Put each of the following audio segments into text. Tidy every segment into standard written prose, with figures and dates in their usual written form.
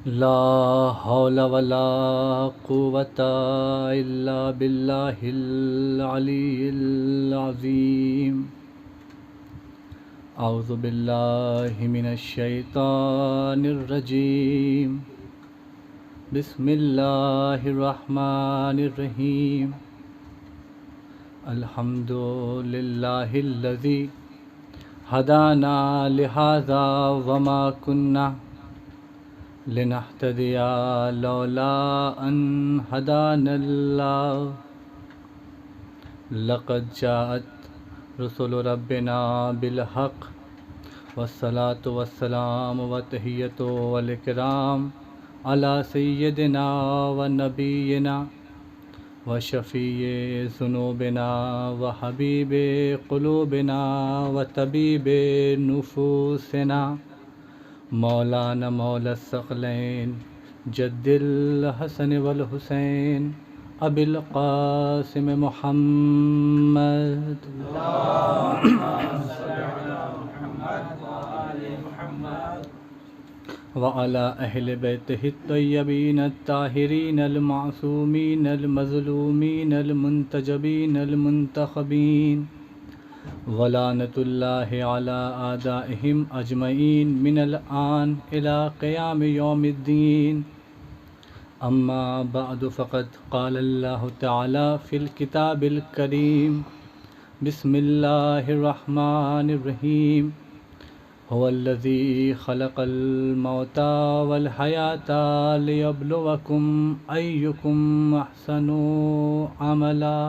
لا حول ولا قوة إلا بالله العلي العظيم. أعوذ بالله من الشيطان الرجيم. بسم الله الرحمن الرحيم. الحمد لله الذي هدانا لهذا وما كنا لنهتدي لولا أن هدانا الله. لقد جاءت رسل ربنا بالحق والصلاة والسلام والتحية والإكرام على سيدنا ونبينا وشفيع ذنوبنا وحبيب قلوبنا وطبيب نفوسنا مولانا مولا الثقلين جد الحسن والحسين أبي القاسم محمد وعلى أهل بيته الطيبين الطاهرين المعصومين المظلومين المنتجبين المنتخبين ولعنة الله على أعدائهم أجمعين من الآن إلى قيام يوم الدين. أما بعد فقد قال الله تعالى في الكتاب الكريم بسم الله الرحمن الرحيم. هو الذي خلق الموت والحياة ليبلوكم أيكم أحسن عملا.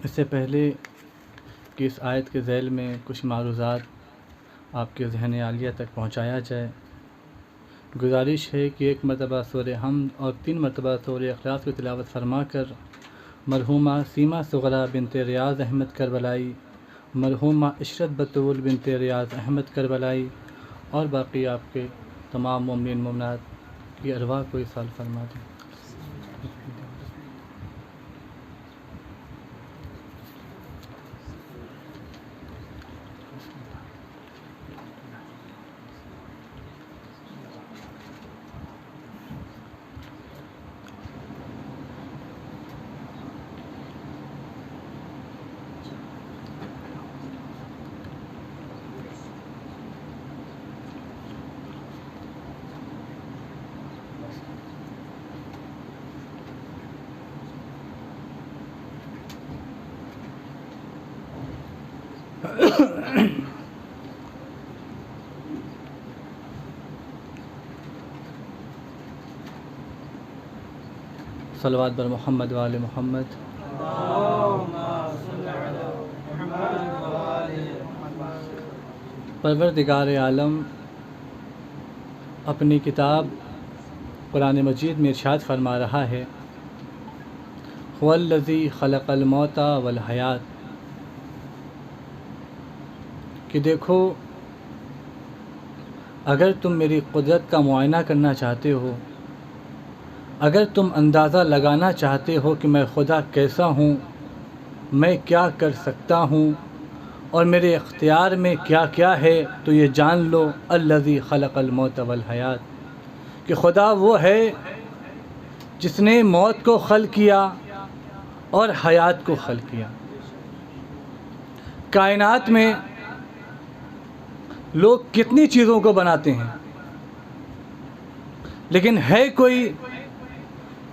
اس سے پہلے کہ اس آیت کے ذیل میں کچھ معروضات آپ کے ذہن عالیہ تک پہنچایا جائے، گزارش ہے کہ ایک مرتبہ سورہ حمد اور 3 مرتبہ سورہ اخلاص کی تلاوت فرما کر مرحومہ سیما صغرا بنت ریاض احمد کربلائی، مرحومہ عشرت بطول بنت ریاض احمد کربلائی اور باقی آپ کے تمام مومنین مومنات کی ارواح کو ایصال فرما دیں. صلوات بر محمد و آل محمد. پروردگار عالم اپنی کتاب قرآن مجید میں ارشاد فرما رہا ہے هو الذی خلق الموت والحیات، کہ دیکھو اگر تم میری قدرت کا معائنہ کرنا چاہتے ہو، اگر تم اندازہ لگانا چاہتے ہو کہ میں خدا کیسا ہوں، میں کیا کر سکتا ہوں اور میرے اختیار میں کیا کیا ہے، تو یہ جان لو الذی خلق الموت والحیات، کہ خدا وہ ہے جس نے موت کو خلق کیا اور حیات کو خلق کیا. کائنات میں لوگ کتنی چیزوں کو بناتے ہیں، لیکن ہے کوئی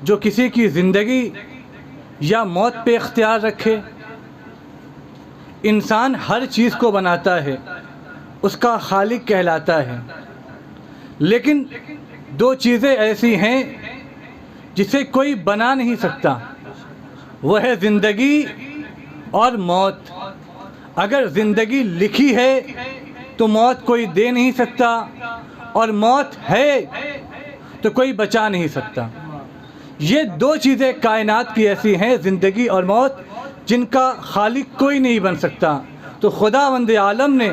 جو کسی کی زندگی یا موت پہ اختیار رکھے؟ انسان ہر چیز کو بناتا ہے، اس کا خالق کہلاتا ہے، لیکن 2 چیزیں ایسی ہیں جسے کوئی بنا نہیں سکتا، وہ ہے زندگی اور موت. اگر زندگی لکھی ہے تو موت کوئی دے نہیں سکتا، اور موت ہے تو کوئی بچا نہیں سکتا. یہ 2 چیزیں کائنات کی ایسی ہیں، زندگی اور موت، جن کا خالق کوئی نہیں بن سکتا. تو خداوند عالم نے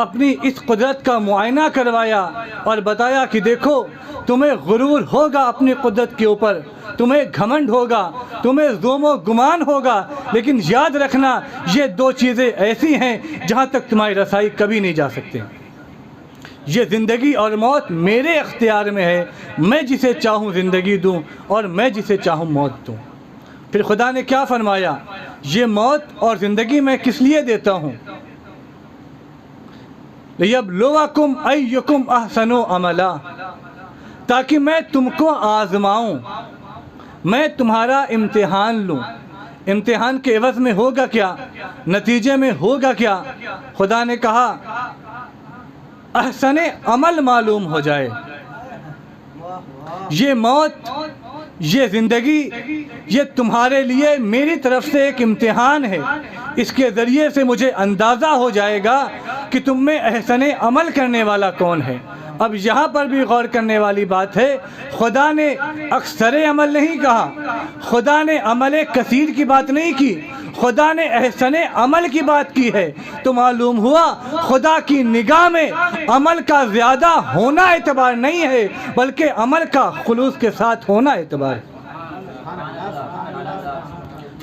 اپنی اس قدرت کا معائنہ کروایا اور بتایا کہ دیکھو تمہیں غرور ہوگا اپنی قدرت کے اوپر، تمہیں گھمنڈ ہوگا، تمہیں ظلم و گمان ہوگا، لیکن یاد رکھنا یہ دو چیزیں ایسی ہیں جہاں تک تمہاری رسائی کبھی نہیں جا سکتے۔ یہ زندگی اور موت میرے اختیار میں ہے، میں جسے چاہوں زندگی دوں اور میں جسے چاہوں موت دوں۔ پھر خدا نے کیا فرمایا؟ یہ موت اور زندگی میں کس لیے دیتا ہوں؟ لِيَبْلُوَكُمْ أَيُّكُمْ أَحْسَنُ عَمَلًا، تاکہ میں تم کو آزماؤں، میں تمہارا امتحان لوں۔ امتحان کے عوض میں ہوگا کیا؟ نتیجے میں ہوگا کیا؟ خدا نے کہا احسن عمل معلوم ہو جائے۔ یہ موت، یہ زندگی، یہ تمہارے لیے میری طرف سے ایک امتحان ہے۔ اس کے ذریعے سے مجھے اندازہ ہو جائے گا کہ تم میں احسن عمل کرنے والا کون ہے۔ اب یہاں پر بھی غور کرنے والی بات ہے، خدا نے اکثر عمل نہیں کہا، خدا نے عمل کثیر کی بات نہیں کی، خدا نے احسن عمل کی بات کی ہے۔ تو معلوم ہوا خدا کی نگاہ میں عمل کا زیادہ ہونا اعتبار نہیں ہے، بلکہ عمل کا خلوص کے ساتھ ہونا اعتبار ہے۔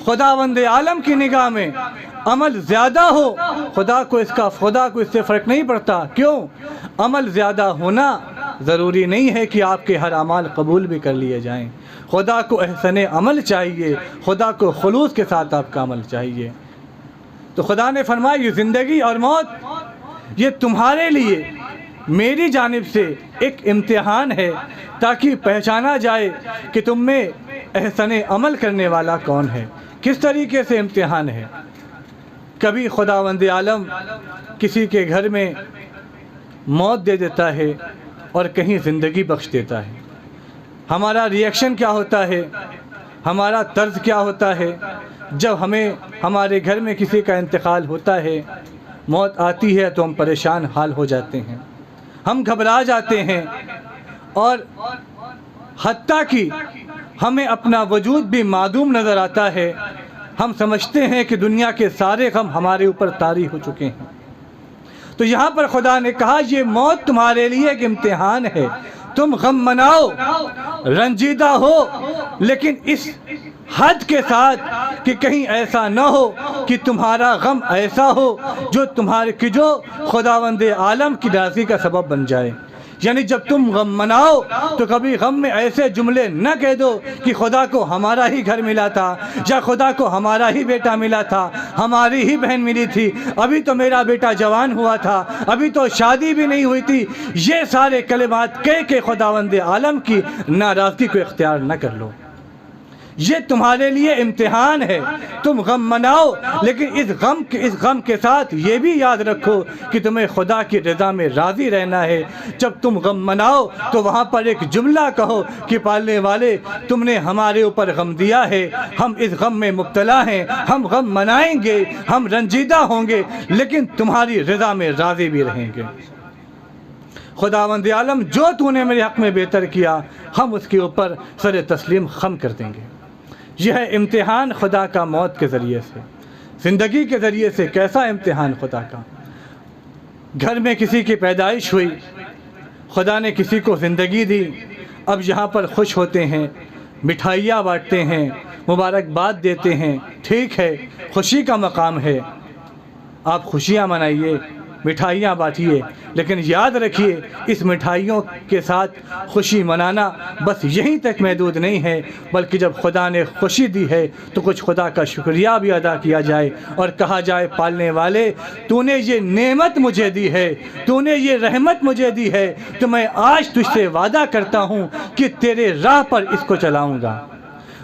خداوند عالم کی نگاہ میں عمل زیادہ ہو، خدا کو اس سے فرق نہیں پڑتا۔ کیوں؟ عمل زیادہ ہونا ضروری نہیں ہے کہ آپ کے ہر اعمال قبول بھی کر لیے جائیں۔ خدا کو احسن عمل چاہیے، خدا کو خلوص کے ساتھ آپ کا عمل چاہیے۔ تو خدا نے فرمایا یہ زندگی اور موت یہ تمہارے لیے میری جانب سے ایک امتحان ہے، تاکہ پہچانا جائے کہ تم میں احسن عمل کرنے والا کون ہے۔ کس طریقے سے امتحان ہے؟ کبھی خداوند عالم کسی کے گھر میں موت دے دیتا ہے اور کہیں زندگی بخش دیتا ہے۔ ہمارا ری ایکشن کیا ہوتا ہے؟ ہمارا طرز کیا ہوتا ہے جب ہمارے گھر میں کسی کا انتقال ہوتا ہے، موت آتی ہے تو ہم پریشان حال ہو جاتے ہیں، ہم گھبرا جاتے ہیں، اور حتیٰ کہ ہمیں اپنا وجود بھی معدوم نظر آتا ہے۔ ہم سمجھتے ہیں کہ دنیا کے سارے غم ہمارے اوپر طاری ہو چکے ہیں۔ تو یہاں پر خدا نے کہا یہ موت تمہارے لیے ایک امتحان ہے، تم غم مناؤ، رنجیدہ ہو، لیکن اس حد کے ساتھ کہ کہیں ایسا نہ ہو کہ تمہارا غم ایسا ہو جو خداوند عالم کی ناراضگی کا سبب بن جائے۔ یعنی جب تم غم مناؤ تو کبھی غم میں ایسے جملے نہ کہہ دو کہ خدا کو ہمارا ہی گھر ملا تھا، یا خدا کو ہمارا ہی بیٹا ملا تھا، ہماری ہی بہن ملی تھی، ابھی تو میرا بیٹا جوان ہوا تھا، ابھی تو شادی بھی نہیں ہوئی تھی۔ یہ سارے کلمات کہہ کے خداوند عالم کی ناراضگی کو اختیار نہ کر لو۔ یہ تمہارے لیے امتحان ہے، تم غم مناؤ، لیکن اس غم کے ساتھ یہ بھی یاد رکھو کہ تمہیں خدا کی رضا میں راضی رہنا ہے۔ جب تم غم مناؤ تو وہاں پر ایک جملہ کہو کہ پالنے والے تم نے ہمارے اوپر غم دیا ہے، ہم اس غم میں مبتلا ہیں، ہم غم منائیں گے، ہم رنجیدہ ہوں گے، لیکن تمہاری رضا میں راضی بھی رہیں گے۔ خداوند عالم جو تو نے میرے حق میں بہتر کیا، ہم اس کے اوپر سر تسلیم خم کر دیں گے۔ یہ ہے امتحان خدا کا موت کے ذریعے سے، زندگی کے ذریعے سے۔ کیسا امتحان خدا کا؟ گھر میں کسی کی پیدائش ہوئی، خدا نے کسی کو زندگی دی، اب یہاں پر خوش ہوتے ہیں، مٹھائیاں بانٹتے ہیں، مبارکباد دیتے ہیں، ٹھیک ہے، خوشی کا مقام ہے، آپ خوشیاں منائیے، مٹھائیاں بانٹیے، لیکن یاد رکھیے اس مٹھائیوں کے ساتھ خوشی منانا بس یہیں تک محدود نہیں ہے، بلکہ جب خدا نے خوشی دی ہے تو کچھ خدا کا شکریہ بھی ادا کیا جائے اور کہا جائے پالنے والے تو نے یہ نعمت مجھے دی ہے، تو نے یہ رحمت مجھے دی ہے، تو میں آج تجھ سے وعدہ کرتا ہوں کہ تیرے راہ پر اس کو چلاؤں گا۔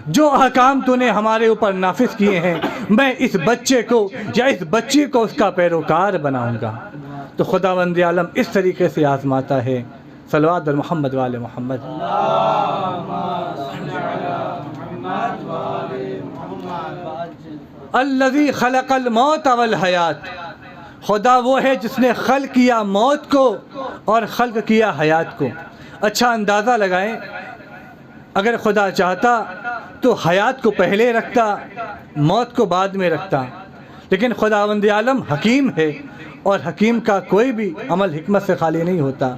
جو احکام تو نے ہمارے اوپر نافذ کیے ہیں، میں اس بچے کو یا اس بچی کو اس کا پیروکار بناؤں گا۔ تو خداوند عالم اس طریقے سے آزماتا ہے۔ صلوات بر محمد وآل محمد۔ الذی خلق الموت والحیات، خدا وہ ہے جس نے خلق کیا موت کو اور خلق کیا حیات کو۔ اچھا اندازہ لگائیں، اگر خدا چاہتا تو حیات کو پہلے رکھتا، موت کو بعد میں رکھتا، لیکن خداوند عالم حکیم ہے، اور حکیم کا کوئی بھی عمل حکمت سے خالی نہیں ہوتا۔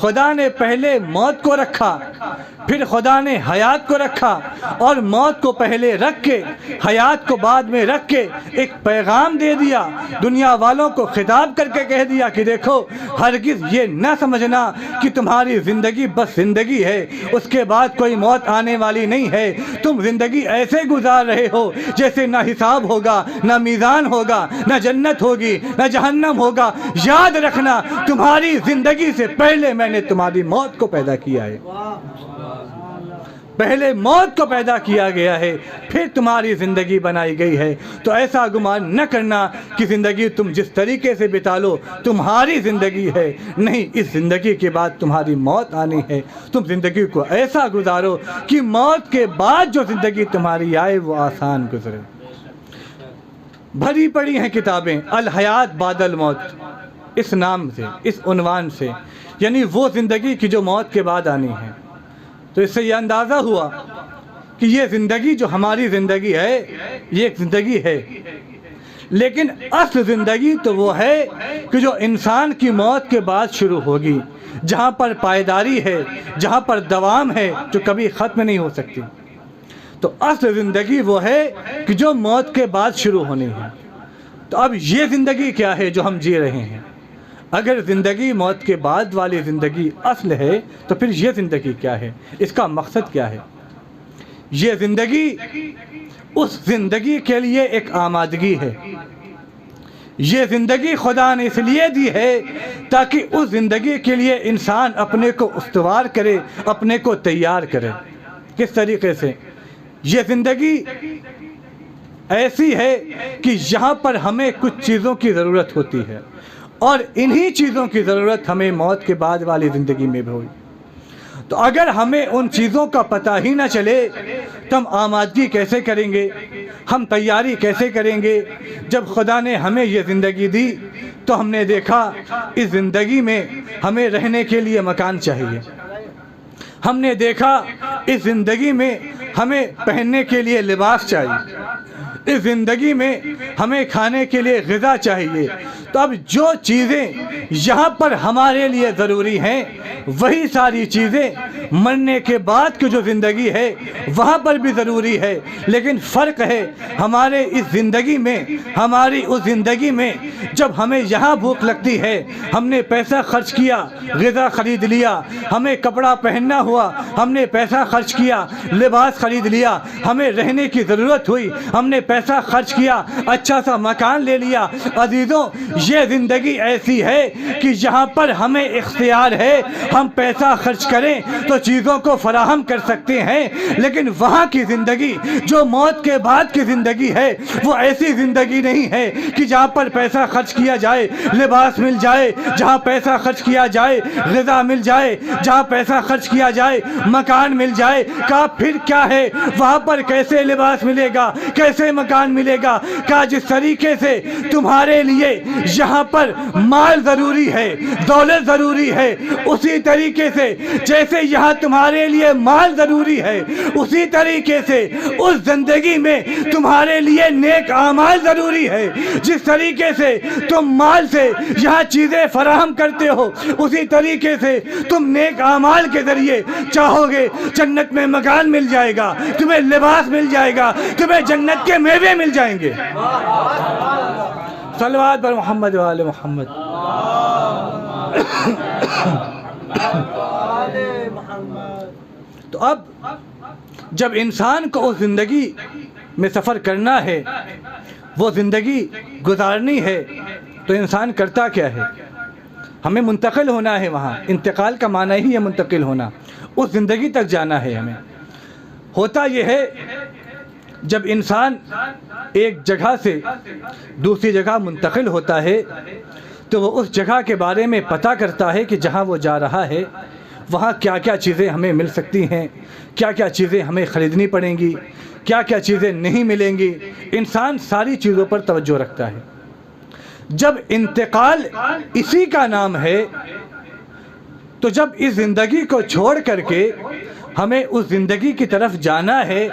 خدا نے پہلے موت کو رکھا، پھر خدا نے حیات کو رکھا، اور موت کو پہلے رکھ کے حیات کو بعد میں رکھ کے ایک پیغام دے دیا، دنیا والوں کو خطاب کر کے کہہ دیا کہ دیکھو ہرگز یہ نہ سمجھنا کہ تمہاری زندگی بس زندگی ہے، اس کے بعد کوئی موت آنے والی نہیں ہے۔ تم زندگی ایسے گزار رہے ہو جیسے نہ حساب ہوگا، نہ میزان ہوگا، نہ جنت ہوگی، نہ جہنم ہوگا۔ یاد رکھنا تمہاری زندگی سے پہلے میں نے تمہاری موت کو پیدا کیا ہے، پہلے موت کو پیدا کیا گیا ہے، پھر تمہاری زندگی بنائی گئی ہے۔ تو ایسا گمان نہ کرنا کہ زندگی تم جس طریقے سے بتا لو تمہاری زندگی ہے، نہیں، اس زندگی کے بعد تمہاری موت آنی ہے۔ تم زندگی کو ایسا گزارو کہ موت کے بعد جو زندگی تمہاری آئے وہ آسان گزرے۔ بھری پڑی ہیں کتابیں الحیات بعد الموت، اس نام سے، اس عنوان سے، یعنی وہ زندگی کی جو موت کے بعد آنی ہے۔ تو اس سے یہ اندازہ ہوا کہ یہ زندگی جو ہماری زندگی ہے یہ ایک زندگی ہے، لیکن اصل زندگی تو وہ ہے کہ جو انسان کی موت کے بعد شروع ہوگی، جہاں پر پائیداری ہے، جہاں پر دوام ہے، جو کبھی ختم نہیں ہو سکتی۔ تو اصل زندگی وہ ہے کہ جو موت کے بعد شروع ہونی ہے۔ تو اب یہ زندگی کیا ہے جو ہم جی رہے ہیں؟ اگر زندگی موت کے بعد والی زندگی اصل ہے تو پھر یہ زندگی کیا ہے؟ اس کا مقصد کیا ہے؟ یہ زندگی اس زندگی کے لیے ایک آمادگی ہے۔ یہ زندگی خدا نے اس لیے دی ہے تاکہ اس زندگی کے لیے انسان اپنے کو استوار کرے، اپنے کو تیار کرے۔ کس طریقے سے؟ یہ زندگی ایسی ہے کہ یہاں پر ہمیں کچھ چیزوں کی ضرورت ہوتی ہے، اور انہی چیزوں کی ضرورت ہمیں موت کے بعد والی زندگی میں بھی ہوئی۔ تو اگر ہمیں ان چیزوں کا پتہ ہی نہ چلے تو ہم آمادگی کیسے کریں گے، ہم تیاری کیسے کریں گے؟ جب خدا نے ہمیں یہ زندگی دی تو ہم نے دیکھا اس زندگی میں ہمیں رہنے کے لیے مکان چاہیے، ہم نے دیکھا اس زندگی میں ہمیں پہننے کے لیے لباس چاہیے، اس زندگی میں ہمیں کھانے کے لیے غذا چاہیے۔ تو اب جو چیزیں یہاں پر ہمارے لیے ضروری ہیں وہی ساری چیزیں مرنے کے بعد کی جو زندگی ہے وہاں پر بھی ضروری ہے، لیکن فرق ہے ہمارے اس زندگی میں، ہماری اس زندگی میں جب ہمیں یہاں بھوک لگتی ہے، ہم نے پیسہ خرچ کیا، غذا خرید لیا، ہمیں کپڑا پہننا ہوا، ہم نے پیسہ خرچ کیا، لباس خرید لیا، ہمیں رہنے کی ضرورت ہوئی، ہم نے پیسہ خرچ کیا، اچھا سا مکان لے لیا۔ عزیزوں، یہ زندگی ایسی ہے کہ یہاں پر ہمیں اختیار ہے، ہم پیسہ خرچ کریں تو چیزوں کو فراہم کر سکتے ہیں، لیکن وہاں کی زندگی جو موت کے بعد کی زندگی ہے وہ ایسی زندگی نہیں ہے کہ جہاں پر پیسہ خرچ کیا جائے لباس مل جائے، جہاں پیسہ خرچ کیا جائے غذا مل جائے، جہاں پیسہ خرچ کیا جائے مکان مل جائے۔ کہا پھر کیا ہے وہاں پر؟ کیسے لباس ملے گا، کیسے مکان ملے گا؟ کہا جس طریقے سے تمہارے لیے یہاں پر مال ضروری ہے، دولت ضروری ہے، اسی طریقے سے جیسے یہاں تمہارے لیے مال ضروری ہے اسی طریقے سے اس زندگی میں تمہارے لیے نیک اعمال ضروری ہے۔ جس طریقے سے تم مال سے یہاں چیزیں فراہم کرتے ہو اسی طریقے سے تم نیک اعمال کے ذریعے چاہو گے جنت میں مکان مل جائے گا، تمہیں لباس مل جائے گا، تمہیں جنت کے میوے مل جائیں گے۔ صلوات بر محمد و آل محمد۔ تو اب جب انسان کو اس زندگی میں سفر کرنا ہے، وہ زندگی گزارنی ہے، تو انسان کرتا کیا ہے؟ ہمیں منتقل ہونا ہے وہاں۔ انتقال کا معنی ہی ہے منتقل ہونا، اس زندگی تک جانا ہے ہمیں۔ ہوتا یہ ہے جب انسان ایک جگہ سے دوسری جگہ منتقل ہوتا ہے تو وہ اس جگہ کے بارے میں پتہ کرتا ہے کہ جہاں وہ جا رہا ہے وہاں کیا کیا چیزیں ہمیں مل سکتی ہیں، کیا کیا چیزیں ہمیں خریدنی پڑیں گی، کیا کیا چیزیں نہیں ملیں گی۔ انسان ساری چیزوں پر توجہ رکھتا ہے۔ جب انتقال اسی کا نام ہے تو جب اس زندگی کو چھوڑ کر کے ہمیں اس زندگی کی طرف جانا ہے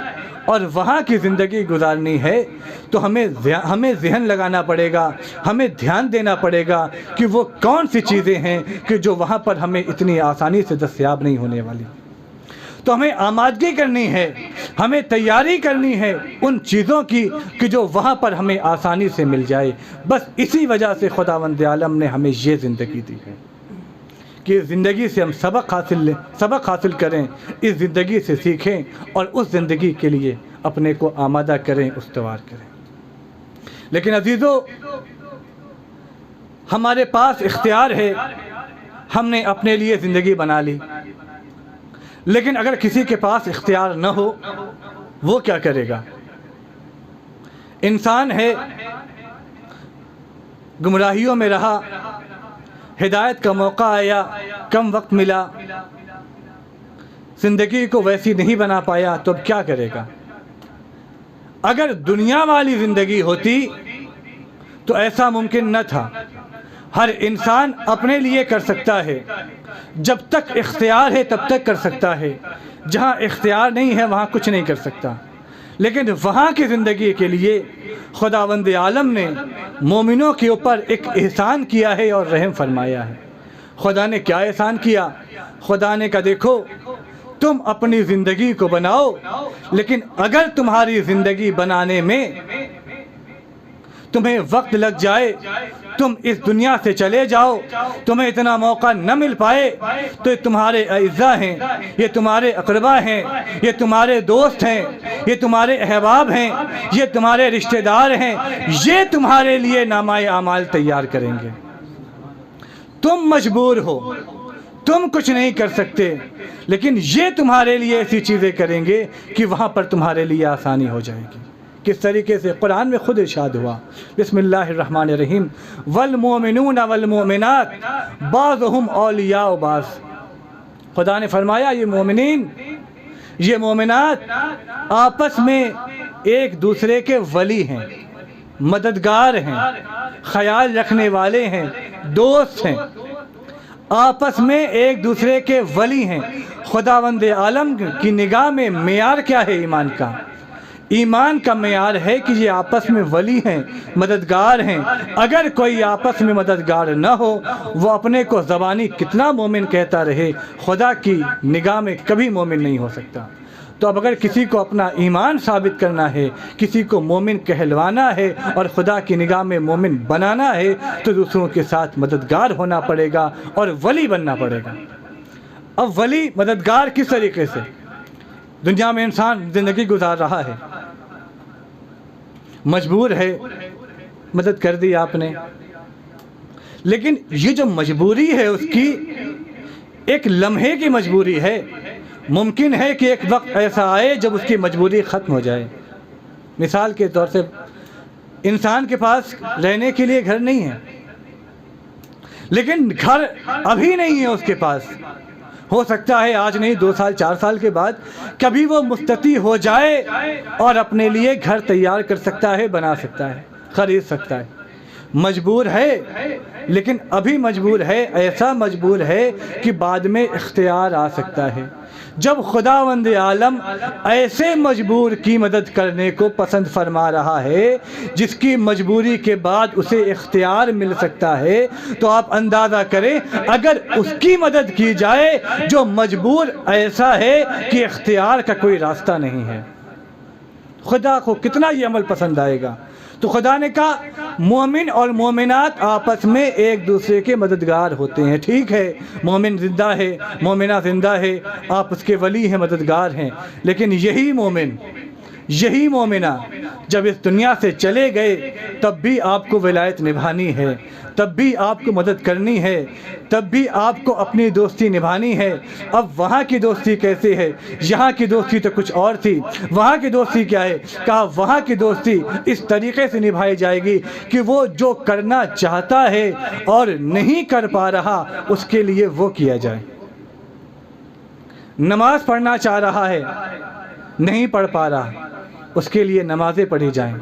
اور وہاں کی زندگی گزارنی ہے تو ہمیں ذہن لگانا پڑے گا، ہمیں دھیان دینا پڑے گا کہ وہ کون سی چیزیں ہیں کہ جو وہاں پر ہمیں اتنی آسانی سے دستیاب نہیں ہونے والی۔ تو ہمیں آمادگی کرنی ہے، ہمیں تیاری کرنی ہے ان چیزوں کی کہ جو وہاں پر ہمیں آسانی سے مل جائے۔ بس اسی وجہ سے خداوند عالم نے ہمیں یہ زندگی دی ہے کہ زندگی سے ہم سبق حاصل کریں، اس زندگی سے سیکھیں اور اس زندگی کے لیے اپنے کو آمادہ کریں، استوار کریں۔ لیکن عزیزو، ہمارے پاس اختیار ہے، ہم نے اپنے لیے زندگی بنا لی، لیکن اگر کسی کے پاس اختیار نہ ہو وہ کیا کرے گا؟ انسان ہے، گمراہیوں میں رہا، ہدایت کا موقع آیا، کم وقت ملا، زندگی کو ویسی نہیں بنا پایا، تو اب کیا کرے گا؟ اگر دنیا والی زندگی ہوتی تو ایسا ممکن نہ تھا۔ ہر انسان اپنے لیے کر سکتا ہے، جب تک اختیار ہے تب تک کر سکتا ہے، جہاں اختیار نہیں ہے وہاں کچھ نہیں کر سکتا۔ لیکن وہاں کی زندگی کے لیے خداوند عالم نے مومنوں کے اوپر ایک احسان کیا ہے اور رحم فرمایا ہے۔ خدا نے کیا احسان کیا؟ خدا نے کہا دیکھو تم اپنی زندگی کو بناؤ، لیکن اگر تمہاری زندگی بنانے میں تمہیں وقت لگ جائے، تم اس دنیا سے چلے جاؤ، تمہیں اتنا موقع نہ مل پائے، تو یہ تمہارے اعزاء ہیں، یہ تمہارے اقربا ہیں، یہ تمہارے دوست ہیں، یہ تمہارے احباب ہیں، یہ تمہارے رشتہ دار ہیں، یہ تمہارے لیے نامہ اعمال تیار کریں گے۔ تم مجبور ہو، تم کچھ نہیں کر سکتے، لیکن یہ تمہارے لیے ایسی چیزیں کریں گے کہ وہاں پر تمہارے لیے آسانی ہو جائے گی۔ کس طریقے سے؟ قرآن میں خود ارشاد ہوا، بسم اللہ الرحمن الرحیم، والمؤمنون والمؤمنات بعضهم اولیاء بعض۔ خدا نے فرمایا یہ مومنین، یہ مومنات آپس میں ایک دوسرے کے ولی ہیں، مددگار ہیں، خیال رکھنے والے ہیں، دوست ہیں، آپس میں ایک دوسرے کے ولی ہیں۔ خداوند عالم کی نگاہ میں معیار کیا ہے ایمان کا؟ ایمان کا معیار ہے کہ یہ آپس میں ولی ہیں، مددگار ہیں۔ اگر کوئی آپس میں مددگار نہ ہو، وہ اپنے کو زبانی کتنا مومن کہتا رہے، خدا کی نگاہ میں کبھی مومن نہیں ہو سکتا۔ تو اب اگر کسی کو اپنا ایمان ثابت کرنا ہے، کسی کو مومن کہلوانا ہے اور خدا کی نگاہ میں مومن بنانا ہے، تو دوسروں کے ساتھ مددگار ہونا پڑے گا اور ولی بننا پڑے گا۔ اب ولی مددگار کس طریقے سے؟ دنیا میں انسان زندگی گزار رہا ہے، مجبور ہے، مدد کر دی آپ نے، لیکن یہ جو مجبوری ہے اس کی ایک لمحے کی مجبوری ہے۔ ممکن ہے کہ ایک وقت ایسا آئے جب اس کی مجبوری ختم ہو جائے۔ مثال کے طور سے انسان کے پاس رہنے کے لیے گھر نہیں ہے، لیکن گھر ابھی نہیں ہے اس کے پاس، ہو سکتا ہے آج نہیں 2 سال 4 سال کے بعد کبھی وہ مستطیع ہو جائے اور اپنے لیے گھر تیار کر سکتا ہے، بنا سکتا ہے، خرید سکتا ہے۔ مجبور ہے، لیکن ابھی مجبور ہے، ایسا مجبور ہے کہ بعد میں اختیار آ سکتا ہے۔ جب خداوند عالم ایسے مجبور کی مدد کرنے کو پسند فرما رہا ہے جس کی مجبوری کے بعد اسے اختیار مل سکتا ہے، تو آپ اندازہ کریں اگر اس کی مدد کی جائے جو مجبور ایسا ہے کہ اختیار کا کوئی راستہ نہیں ہے، خدا کو کتنا یہ عمل پسند آئے گا۔ تو خدا نے کہا مومن اور مومنات آپس میں ایک دوسرے کے مددگار ہوتے ہیں۔ ٹھیک ہے، مومن زندہ ہے، مومنہ زندہ ہے، آپ اس کے ولی ہیں، مددگار ہیں، لیکن یہی مومن، یہی مومنہ جب اس دنیا سے چلے گئے تب بھی آپ کو ولایت نبھانی ہے، تب بھی آپ کو مدد کرنی ہے، تب بھی آپ کو اپنی دوستی نبھانی ہے۔ اب وہاں کی دوستی کیسے ہے؟ یہاں کی دوستی تو کچھ اور تھی، وہاں کی دوستی کیا ہے؟ کہا وہاں کی دوستی اس طریقے سے نبھائی جائے گی کہ وہ جو کرنا چاہتا ہے اور نہیں کر پا رہا اس کے لیے وہ کیا جائے۔ نماز پڑھنا چاہ رہا ہے، نہیں پڑھ پا رہا، اس کے لیے نمازیں پڑھی جائیں۔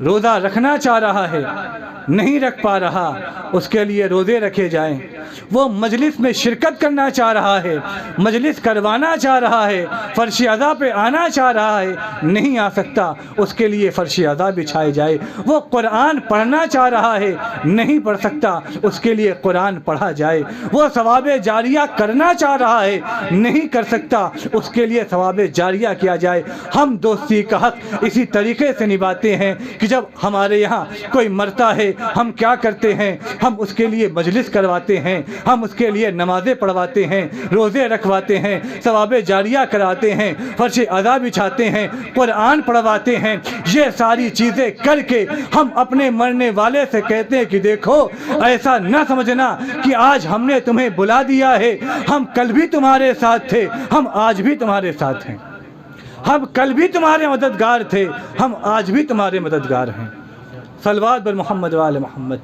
روزہ رکھنا چاہ رہا ہے، نہیں رکھ پا رہا اس کے لیے روزے رکھے جائیں۔ وہ مجلس میں شرکت کرنا چاہ رہا ہے، مجلس کروانا چاہ رہا ہے، فرش عزا پہ آنا چاہ رہا ہے، نہیں آ سکتا، اس کے لیے فرش عزا بچھائے جائے۔ وہ قرآن پڑھنا چاہ رہا ہے، نہیں پڑھ سکتا، اس کے لیے قرآن پڑھا جائے۔ وہ ثواب جاریہ کرنا چاہ رہا ہے، نہیں کر سکتا، اس کے لیے ثواب جاریہ کیا جائے۔ ہم دوستی کا حق اسی طریقے سے نبھاتے ہیں کہ جب ہمارے یہاں کوئی مرتا ہے ہم کیا کرتے ہیں؟ ہم اس کے لیے مجلس کرواتے ہیں، ہم اس کے لیے نمازیں پڑھواتے ہیں، روزے رکھواتے ہیں، ثواب جاریہ کراتے ہیں، فرش عزا بچھاتے ہیں، قرآن پڑھواتے ہیں۔ یہ ساری چیزیں کر کے ہم اپنے مرنے والے سے کہتے ہیں کہ دیکھو، ایسا نہ سمجھنا کہ آج ہم نے تمہیں بلا دیا ہے، ہم کل بھی تمہارے ساتھ تھے، ہم آج بھی تمہارے ساتھ ہیں، ہم کل بھی تمہارے مددگار تھے، ہم آج بھی تمہارے مددگار ہیں۔ صلوات بر محمد وآل محمد۔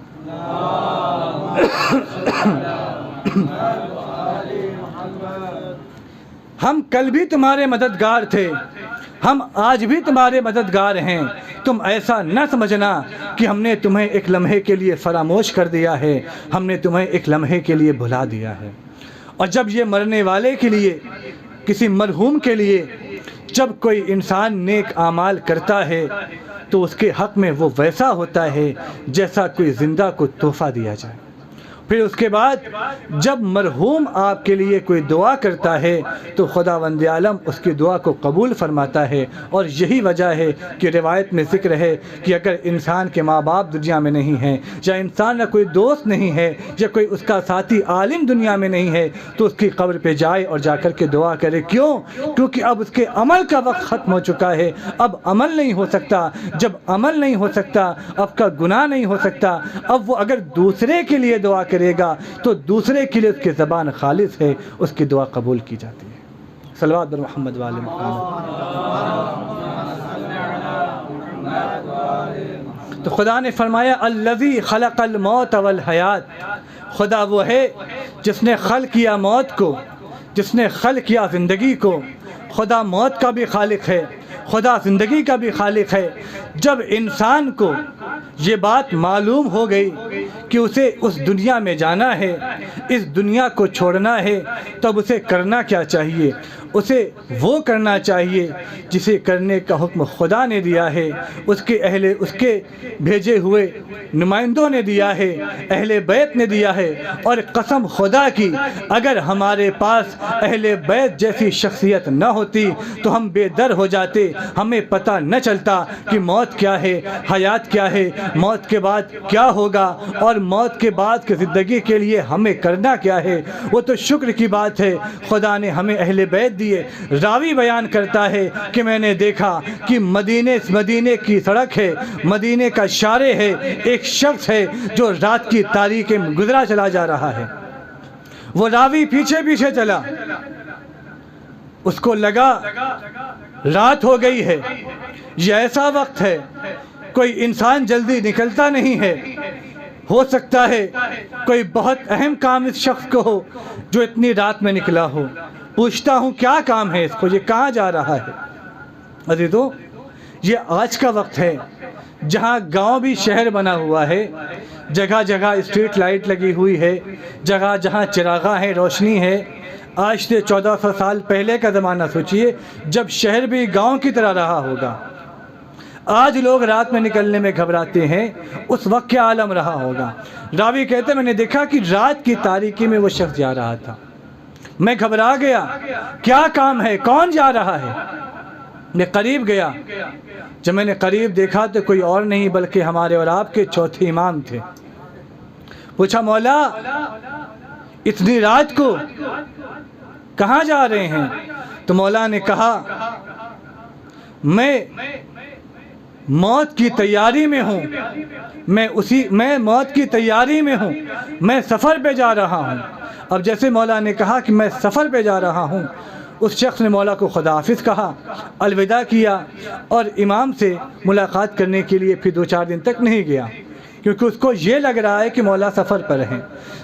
ہم کل بھی تمہارے مددگار تھے، ہم آج بھی تمہارے مددگار ہیں۔ تم ایسا نہ سمجھنا کہ ہم نے تمہیں ایک لمحے کے لیے فراموش کر دیا ہے، ہم نے تمہیں ایک لمحے کے لیے بھلا دیا ہے۔ اور جب یہ مرنے والے کے لیے، کسی مرحوم کے لیے جب کوئی انسان نیک اعمال کرتا ہے تو اس کے حق میں وہ ویسا ہوتا ہے جیسا کوئی زندہ کو تحفہ دیا جائے۔ پھر اس کے بعد جب مرحوم آپ کے لیے کوئی دعا کرتا ہے تو خداوند عالم اس کی دعا کو قبول فرماتا ہے۔ اور یہی وجہ ہے کہ روایت میں ذکر ہے کہ اگر انسان کے ماں باپ دنیا میں نہیں ہیں، یا انسان کا کوئی دوست نہیں ہے، یا کوئی اس کا ساتھی عالم دنیا میں نہیں ہے، تو اس کی قبر پہ جائے اور جا کر کے دعا کرے۔ کیوں؟ کیونکہ اب اس کے عمل کا وقت ختم ہو چکا ہے، اب عمل نہیں ہو سکتا۔ جب عمل نہیں ہو سکتا، اب کا گناہ نہیں ہو سکتا، اب وہ اگر دوسرے کے لیے دعا کرے گا تو دوسرے کے لیے اس کی زبان خالص ہے، اس کی دعا قبول کی جاتی ہے۔ صلوات بر محمد وآل محمد۔ تو خدا نے فرمایا الذی خلق الموت والحیات، خدا وہ ہے جس نے خلق کیا موت کو، جس نے خلق کیا زندگی کو۔ خدا موت کا بھی خالق ہے، خدا زندگی کا بھی خالق ہے۔ جب انسان کو یہ بات معلوم ہو گئی کہ اسے اس دنیا میں جانا ہے، اس دنیا کو چھوڑنا ہے، تب اسے کرنا کیا چاہیے؟ اسے وہ کرنا چاہیے جسے کرنے کا حکم خدا نے دیا ہے، اس کے بھیجے ہوئے نمائندوں نے دیا ہے، اہل بیت نے دیا ہے۔ اور قسم خدا کی اگر ہمارے پاس اہل بیت جیسی شخصیت نہ ہوتی تو ہم بے در ہو جاتے، ہمیں پتہ نہ چلتا کہ موت کیا ہے، حیات کیا ہے، موت کے بعد کیا ہوگا، اور موت کے بعد کی زندگی کے لیے ہمیں کرنا کیا ہے۔ وہ تو شکر کی بات ہے خدا نے ہمیں اہل بیت دیے۔ راوی بیان کرتا ہے کہ میں نے دیکھا کہ مدینے کی سڑک ہے، مدینے کا شارع ہے، ایک شخص ہے جو رات کی تاریکی میں گزرا چلا جا رہا ہے۔ وہ راوی پیچھے پیچھے چلا، اس کو لگا رات ہو گئی ہے، یہ ایسا وقت ہے کوئی انسان جلدی نکلتا نہیں ہے، ہو سکتا ہے کوئی بہت اہم کام اس شخص کو ہو جو اتنی رات میں نکلا ہو۔ پوچھتا ہوں کیا کام ہے اس کو، یہ کہاں جا رہا ہے؟ عزیزو، یہ آج کا وقت ہے جہاں گاؤں بھی شہر بنا ہوا ہے، جگہ جگہ اسٹریٹ لائٹ لگی ہوئی ہے، جگہ جہاں چراغاں ہیں، روشنی ہے۔ آج سے 1400 سال پہلے کا زمانہ سوچئے جب شہر بھی گاؤں کی طرح رہا ہوگا۔ آج لوگ رات میں نکلنے میں گھبراتے ہیں، اس وقت کیا عالم رہا ہوگا۔ راوی کہتے میں نے دیکھا کہ رات کی تاریکی میں وہ شخص جا رہا تھا، میں گھبرا گیا، کیا کام ہے، کون جا رہا ہے؟ میں قریب گیا، جب میں نے قریب دیکھا تو کوئی اور نہیں بلکہ ہمارے اور آپ کے چوتھے امام تھے۔ پوچھا مولا اتنی رات کو کہاں جا رہے ہیں؟ تو مولا نے کہا میں موت کی تیاری میں ہوں، میں موت کی تیاری میں ہوں، میں سفر پہ جا رہا ہوں۔ اب جیسے مولا نے کہا کہ میں سفر پہ جا رہا ہوں، اس شخص نے مولا کو خدا حافظ کہا، الوداع کیا، اور امام سے ملاقات کرنے کے لیے پھر 2-4 دن تک نہیں گیا، کیونکہ اس کو یہ لگ رہا ہے کہ مولا سفر پر ہیں۔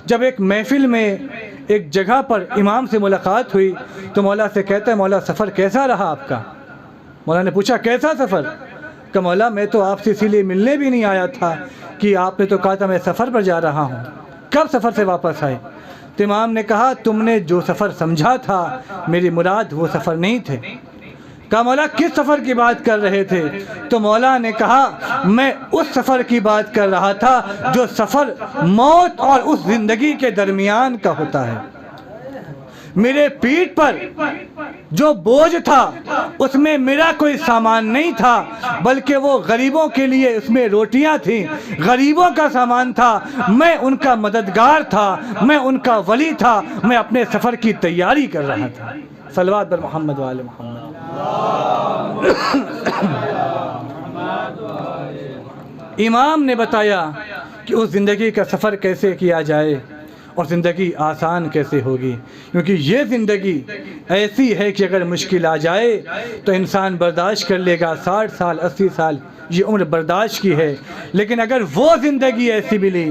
جب ایک محفل میں ایک جگہ پر امام سے ملاقات ہوئی تو مولا سے کہتا ہے مولا سفر کیسا رہا آپ کا؟ مولا نے پوچھا کیسا سفر؟ کہ مولا میں تو آپ سے اسی لیے ملنے بھی نہیں آیا تھا کہ آپ نے تو کہا تھا میں سفر پر جا رہا ہوں، کب سفر سے واپس آئے؟ تو امام نے کہا تم نے جو سفر سمجھا تھا میری مراد وہ سفر نہیں تھے۔ کہا مولا کس سفر کی بات کر رہے تھے؟ تو مولا نے کہا میں اس سفر کی بات کر رہا تھا جو سفر موت اور اس زندگی کے درمیان کا ہوتا ہے۔ میرے پیٹھ پر جو بوجھ تھا اس میں میرا کوئی سامان نہیں تھا، بلکہ وہ غریبوں کے لیے اس میں روٹیاں تھیں، غریبوں کا سامان تھا، میں ان کا مددگار تھا، میں ان کا ولی تھا، میں اپنے سفر کی تیاری کر رہا تھا۔ صلوات بر محمد وآل محمد۔ امام نے بتایا کہ اس زندگی کا سفر کیسے کیا جائے اور زندگی آسان کیسے ہوگی، کیونکہ یہ زندگی ایسی ہے کہ اگر مشکل آ جائے تو انسان برداشت کر لے گا، 60 سال 80 سال یہ عمر برداشت کی ہے، لیکن اگر وہ زندگی ایسی ملی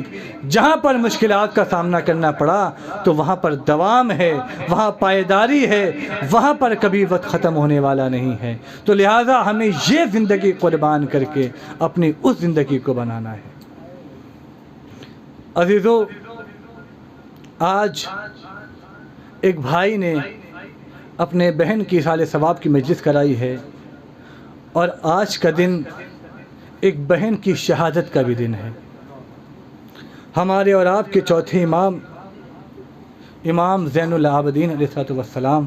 جہاں پر مشکلات کا سامنا کرنا پڑا تو وہاں پر دوام ہے، وہاں پائیداری ہے، وہاں پر کبھی وقت ختم ہونے والا نہیں ہے۔ تو لہٰذا ہمیں یہ زندگی قربان کر کے اپنی اس زندگی کو بنانا ہے۔ عزیزو، آج ایک بھائی نے اپنے بہن کی سال ثواب کی مجلس کرائی ہے، اور آج کا دن ایک بہن کی شہادت کا بھی دن ہے۔ ہمارے اور آپ کے چوتھے امام، امام زین العابدین علیہ السلام،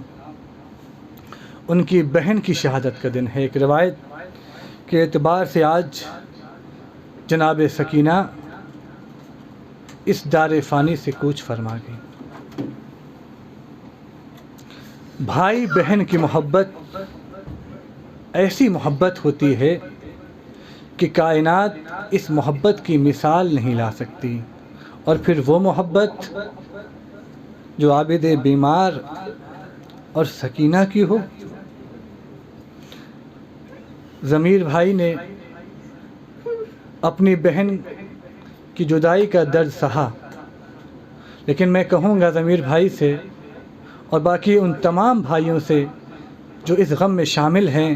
ان کی بہن کی شہادت کا دن ہے۔ ایک روایت کے اعتبار سے آج جناب سکینہ اس دار فانی سے کوچ فرما گئی۔ بھائی بہن کی محبت ایسی محبت ہوتی ہے کہ کائنات اس محبت کی مثال نہیں لا سکتی، اور پھر وہ محبت جو عابد بیمار اور سکینہ کی ہو۔ ضمیر بھائی نے اپنی بہن کی جدائی کا درد سہا، لیکن میں کہوں گا ضمیر بھائی سے اور باقی ان تمام بھائیوں سے جو اس غم میں شامل ہیں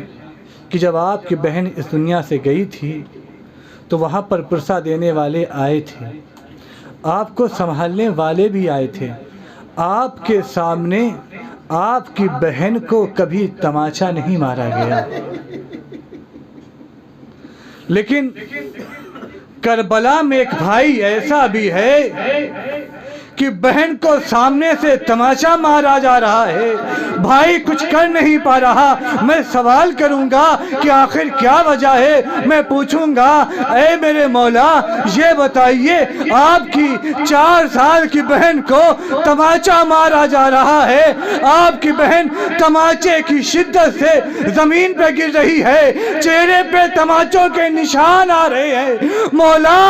کہ جب آپ کی بہن اس دنیا سے گئی تھی تو وہاں پر پرسہ دینے والے آئے تھے، آپ کو سنبھالنے والے بھی آئے تھے، آپ کے سامنے آپ کی بہن کو کبھی تماچا نہیں مارا گیا، لیکن کربلا میں ایک بھائی ایسا بھی ہے کہ بہن کو سامنے سے تماشا مارا جا رہا ہے، بھائی کچھ کر نہیں پا رہا۔ میں سوال کروں گا کہ آخر کیا وجہ ہے؟ میں پوچھوں گا اے میرے مولا یہ بتائیے، آپ کی 4 سال کی بہن کو تماچا مارا جا رہا ہے، آپ کی بہن تماچے کی شدت سے زمین پہ گر رہی ہے، چہرے پہ تماچوں کے نشان آ رہے ہیں، مولا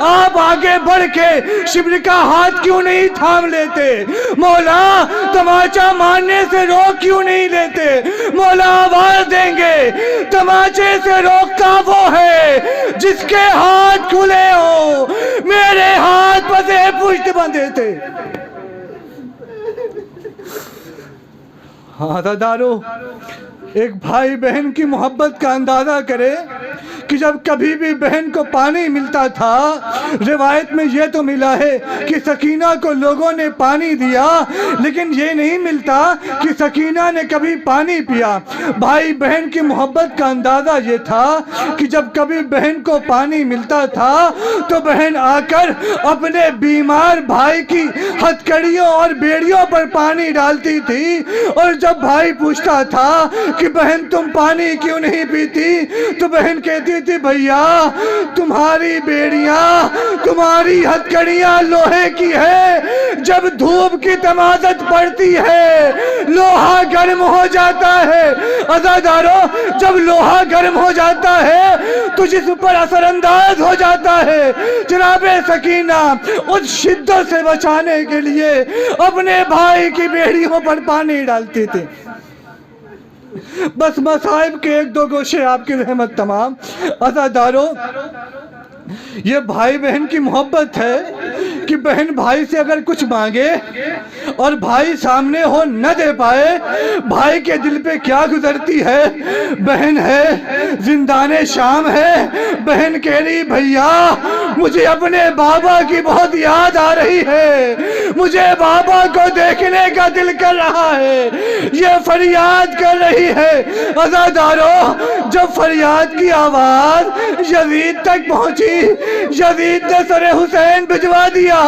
آپ آگے بڑھ کے شبر کا ہاتھ کیوں نہیں تھام لیتے؟ مولا تماچا مارنے سے روک کیوں نہیں لیتے؟ مولا آواز دیں گے تماچے سے روکتا وہ ہے جس کے ہاتھ کھلے ہو، میرے ہاتھ پسے پشت بندھے تھے۔ ہاں دادارو، ایک بھائی بہن کی محبت کا اندازہ کرے کہ جب کبھی بھی بہن کو پانی ملتا تھا، روایت میں یہ تو ملا ہے کہ سکینہ کو لوگوں نے پانی دیا، لیکن یہ نہیں ملتا کہ سکینہ نے کبھی پانی پیا۔ بھائی بہن کی محبت کا اندازہ یہ تھا کہ جب کبھی بہن کو پانی ملتا تھا تو بہن آ کر اپنے بیمار بھائی کی ہتھکڑیوں اور بیڑیوں پر پانی ڈالتی تھی، اور جب بھائی پوچھتا تھا کہ بہن تم پانی کیوں نہیں پیتی تو بہن کہتی تھی بھیا تمہاری بیڑیاں تمہاری ہتھکڑیاں لوہے کی ہے، جب دھوپ کی تمازت پڑتی ہے لوہا گرم ہو جاتا ہے۔ عزادارو، جب لوہا گرم ہو جاتا ہے تو جسم پر اثر انداز ہو جاتا ہے۔ جناب سکینہ اس شدت سے بچانے کے لیے اپنے بھائی کی بیڑیوں پر پانی ڈالتی تھی۔ بس مصائب کے 1-2 گوشے آپ کی رحمت تمام۔ عزادارو، یہ بھائی بہن کی محبت ہے کہ بہن بھائی سے اگر کچھ مانگے اور بھائی سامنے ہو نہ دے پائے، بھائی کے دل پہ کیا گزرتی ہے؟ بہن ہے زندان شام ہے، بہن کہہ رہی بھیا مجھے اپنے بابا کی بہت یاد آ رہی ہے، مجھے بابا کو دیکھنے کا دل کر رہا ہے، یہ فریاد کر رہی ہے۔ عزادارو جب فریاد کی آواز یزید تک پہنچی، یزید نے سر حسین بھجوا دیا۔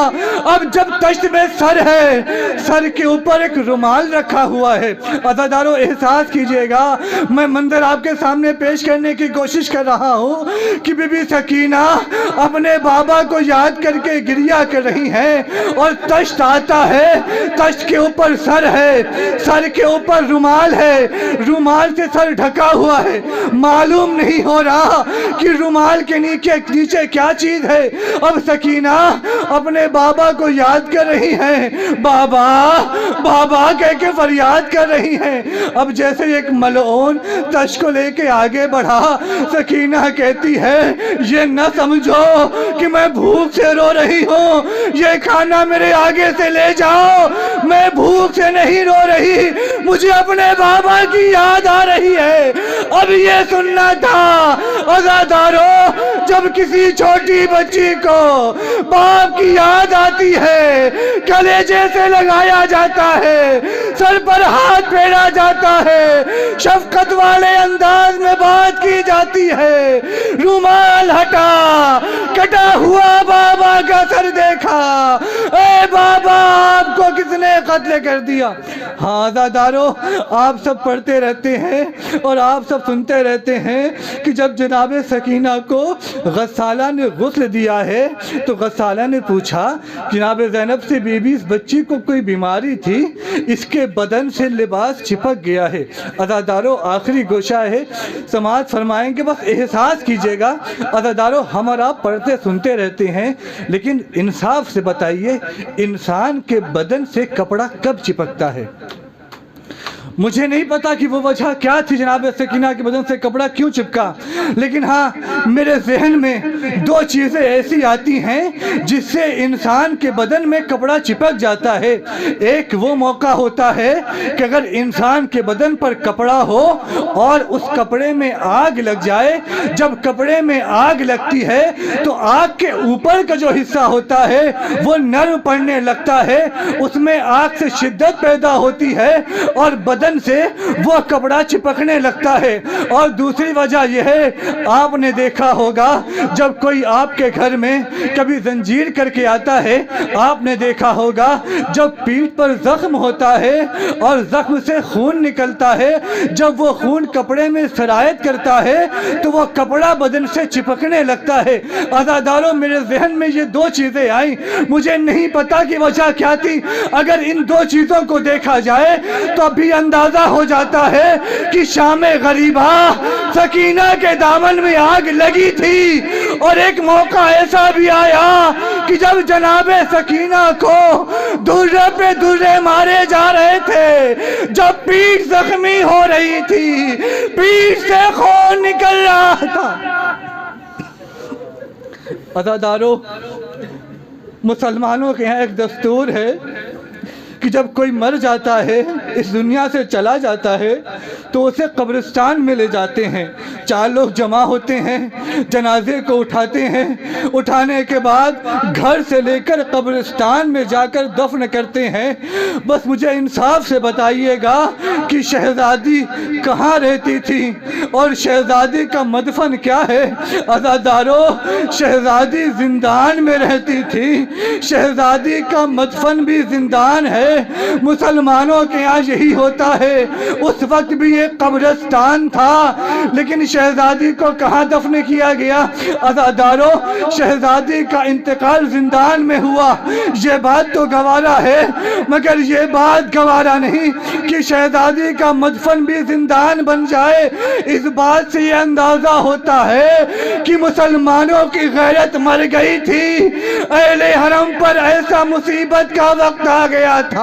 اب جب تشت میں سر ہے، سر کے اوپر ایک رومال رکھا ہوا ہے۔ عزادارو احساس کیجئے گا، میں منظر آپ کے سامنے پیش کرنے کی کوشش کر رہا ہوں کہ بی بی سکینہ اپنے بابا کو یاد کر کے گریہ کر رہی ہیں، اور تشت آتا ہے، تشت کے اوپر سر ہے، سر کے اوپر رومال ہے، رومال سے سر ڈھکا ہوا ہے، معلوم نہیں ہو رہا کہ رومال کے نیچے کیا چیز ہے۔ اب سکینہ اپنے بابا کو یاد کر رہی ہیں، بابا بابا کہہ کے فریاد کر رہی ہیں۔ اب جیسے ایک ملعون تشت کو لے کے آگے بڑھا، سکینہ کہتی ہے یہ نہ سمجھو کہ میں بھوک سے رو رہی ہوں، یہ کھانا میرے آگے سے لے جاؤ، میں بھوک سے نہیں رو رہی، مجھے اپنے بابا کی یاد آ رہی ہے۔ اب یہ سننا تھا عزادارو، جب کسی چھوٹی بچی کو باپ کی یاد آتی ہے، کلیجے سے لگایا جاتا ہے، سر پر ہاتھ پھیرا جاتا ہے، شفقت والے انداز میں بات کی جاتی ہے، رومال ہٹا، کٹا ہوا بابا کا سر دیکھا، اے بابا آپ کو کس نے قتل کر دیا؟ ہاں عزادارو آپ سب پڑھتے رہتے ہیں اور آپ سب سنتے رہتے ہیں کہ جب جناب سکینہ کو غسالہ نے غسل دیا ہے تو غسالہ نے پوچھا جناب زینب سے بی بی اس بچی کو کوئی بیماری تھی، اس کے بدن سے لباس چپک گیا ہے۔ عزادارو آخری گوشہ ہے، سماعت فرمائیں گے، بس احساس کیجئے گا۔ عزادارو ہم اور آپ پڑھتے سنتے رہتے ہیں، لیکن انصاف سے بتائیے انسان کے بدن سے کپڑا کب چپکتا ہے؟ مجھے نہیں پتا کہ وہ وجہ کیا تھی جناب سکینہ کے بدن سے کپڑا کیوں چپکا، لیکن ہاں میرے ذہن میں دو چیزیں ایسی آتی ہیں جس سے انسان کے بدن میں کپڑا چپک جاتا ہے۔ ایک وہ موقع ہوتا ہے کہ اگر انسان کے بدن پر کپڑا ہو اور اس کپڑے میں آگ لگ جائے، جب کپڑے میں آگ لگتی ہے تو آگ کے اوپر کا جو حصہ ہوتا ہے وہ نرم پڑنے لگتا ہے، اس میں آگ سے شدت پیدا ہوتی ہے اور بدن سے وہ کپڑا چپکنے لگتا ہے۔ اور دوسری وجہ یہ ہے، آپ نے دیکھا ہوگا جب کوئی آپ کے گھر میں کبھی زنجیر کر کے آتا ہے، آپ نے دیکھا ہوگا جب پیٹھ پر زخم ہوتا ہے اور زخم سے خون نکلتا ہے، جب وہ خون کپڑے میں سرایت کرتا ہے تو وہ کپڑا بدن سے چپکنے لگتا ہے۔ عزادارو میرے ذہن میں یہ دو چیزیں آئیں، مجھے نہیں پتا کہ وجہ کیا تھی۔ اگر ان دو چیزوں کو دیکھا جائے تو ابھی اندازہ ہو جاتا ہے کہ شام غریبہ سکینہ کے دامن میں آگ لگی تھی، اور ایک موقع ایسا بھی آیا کہ جب جناب سکینہ کو دھرے پہ دھرے مارے جا رہے تھے، جب پیٹھ زخمی ہو رہی تھی، پیٹھ سے خون نکل رہا تھا۔ عزادارو مسلمانوں کے یہاں ایک دستور ہے کہ جب کوئی مر جاتا ہے، اس دنیا سے چلا جاتا ہے، تو اسے قبرستان میں لے جاتے ہیں، 4 لوگ جمع ہوتے ہیں، جنازے کو اٹھاتے ہیں، اٹھانے کے بعد گھر سے لے کر قبرستان میں جا کر دفن کرتے ہیں۔ بس مجھے انصاف سے بتائیے گا کہ شہزادی کہاں رہتی تھی اور شہزادی کا مدفن کیا ہے؟ عزادارو شہزادی زندان میں رہتی تھی، شہزادی کا مدفن بھی زندان ہے۔ مسلمانوں کے یہاں یہی ہوتا ہے، اس وقت بھی ایک قبرستان تھا، لیکن شہزادی کو کہاں دفن کیا گیا؟ عزادارو شہزادی کا انتقال زندان میں ہوا، یہ بات تو گوارا ہے، مگر یہ بات گوارا نہیں کہ شہزادی کا مدفن بھی زندان بن جائے۔ اس بات سے یہ اندازہ ہوتا ہے کہ مسلمانوں کی غیرت مر گئی تھی، اہل حرم پر ایسا مصیبت کا وقت آ گیا تھا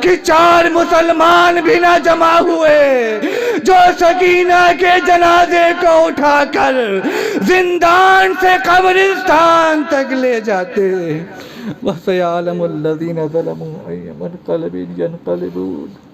کہ 4 مسلمان بھی نہ جمع ہوئے جو سکینہ کے جنازے کو اٹھا کر زندان سے قبرستان تک لے جاتے۔ وَسَيَعْلَمُ الَّذِينَ ظَلَمُوا أَيَّ مُنْقَلَبٍ يَنْقَلِبُونَ